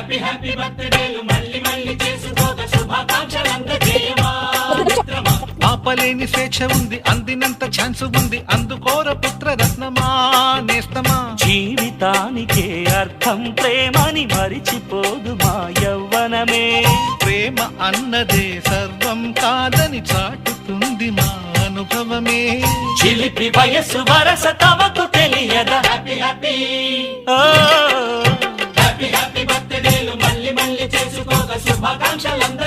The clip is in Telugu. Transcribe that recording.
హ్యాపీ హ్యాపీ బర్త్డేలు మళ్ళీ మళ్ళీ చేసుకోక శుభాకాంక్షలందజేయమా మిత్రమా. ఆపలేని స్వేచ్ఛ ఉంది, అందినంత ఛాన్స్ ఉంది, అందుకోర పుత్ర రత్నమా నేస్తమా. జీవితానికే అర్థం ప్రేమని మరిచిపోదు మా యవ్వనమే. ప్రేమ అన్నదే సర్వం కాదని చాటుతుంది మా అనుభవమే. చిలిపి వయస్సు వరస తమకు తెలియదా. హ్యాపీ హ్యాపీ ఓ హ్యాపీ హ్యాపీ బర్త్డేలు మళ్ళీ మళ్ళీ చేసుకోక శుభాకాంక్షలందజేయమా.